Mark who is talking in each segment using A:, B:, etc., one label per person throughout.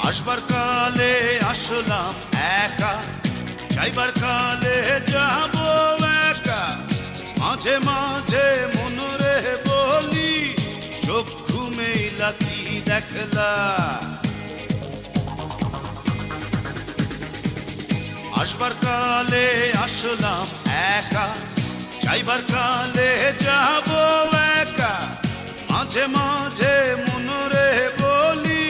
A: আসবার কালে আসলাম একা, যাইবার কালে যাব একা। মাঝে মাঝে মনরে বলি, চক্ষু মেলা কি দেখলা। আসবার কালে আসলাম একা, যাইবার কালে যাব একা। মাঝে মাঝে মনরে বলি,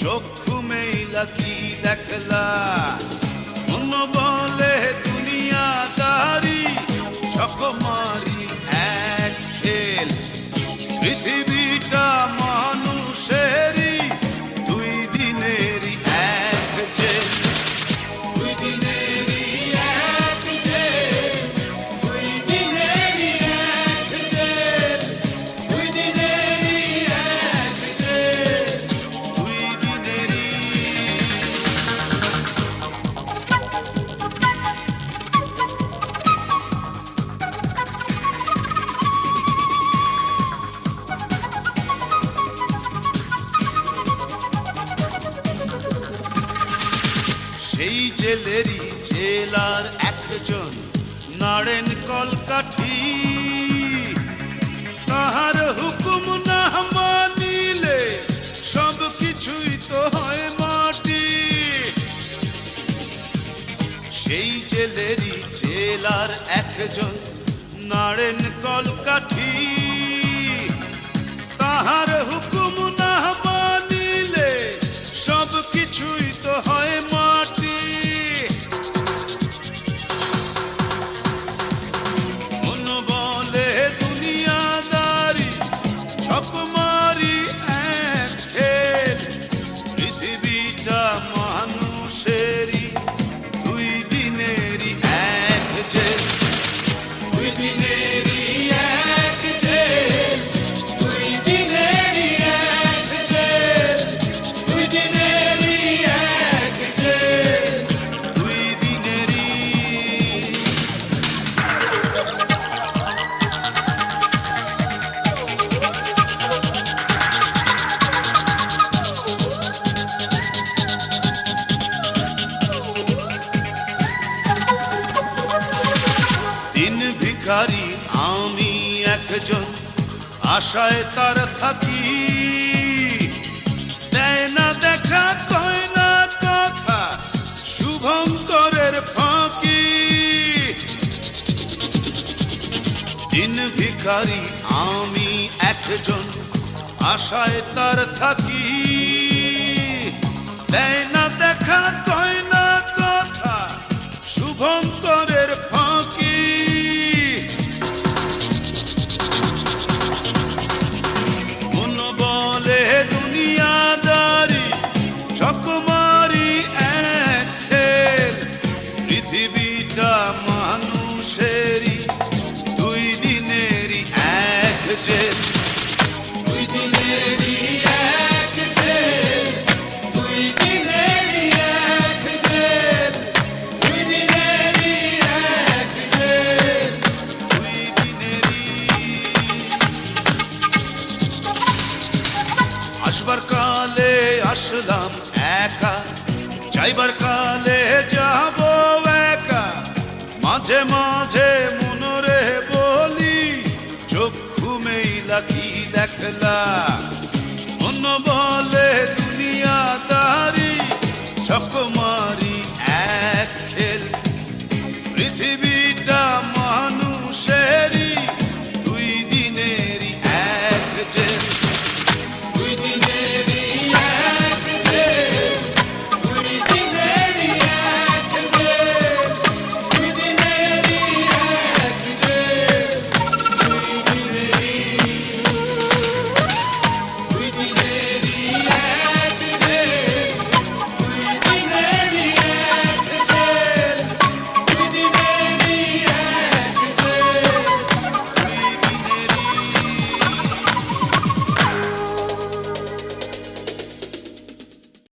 A: চক্ষু মেলা কি দেখলা। মন বলে দুনিয়াদারি, চকমারি এক খেল। পৃথিবীটা মানুষেরই, দুই দিনেরই এক জেল। দুই দিনেরই এক জেল, দুই দিনেরই এক জেল, দুই দিনেরই এক জেল, দুই দিনেরই। সেই জেলেরই জেলার একজন নাড়েন কলকাঠি। তাহার হুকুম না মানিলে সব কিছুই তো হয় মাটি। সেই জেলেরই জেলার একজন নাড়েন কলকাঠি। তাহার হুকুম না মানিলে সব কিছুই তো হয় মাটি। মন বলে দুনিয়াদারি, চকমারি এক খেল। পৃথিবীটা মানুষেরই, দুই দিনেরই এক জেল। দুই দিনেরই এক জেল, দুই দিনেরই এক জেল, দুই দিনেরই এক জেল, দুই দিনেরই। দিন ভিখারি আমি একজন, আশায় তার থাকি। দেয় না দেখা, কয় না কথা, শুভঙ্করের ফাঁকি। দিন ভিখারি আমি একজন, আশায় তার থাকি। দেয় না দেখা, কয় না কথা, শুভঙ্করের ফাঁকি। মন বলে দুনিয়াদারি, চকমারি এক খেল। পৃথিবীটা মানুষেরই, দুই দিনেরই এক জেল। দুই দিনেরই এক জেল, দুই দিনেরই এক জেল, দুই দিনেরই এক জেল, দুই দিনেরই। আসবার কালে আসলাম একা, যাইবার কালে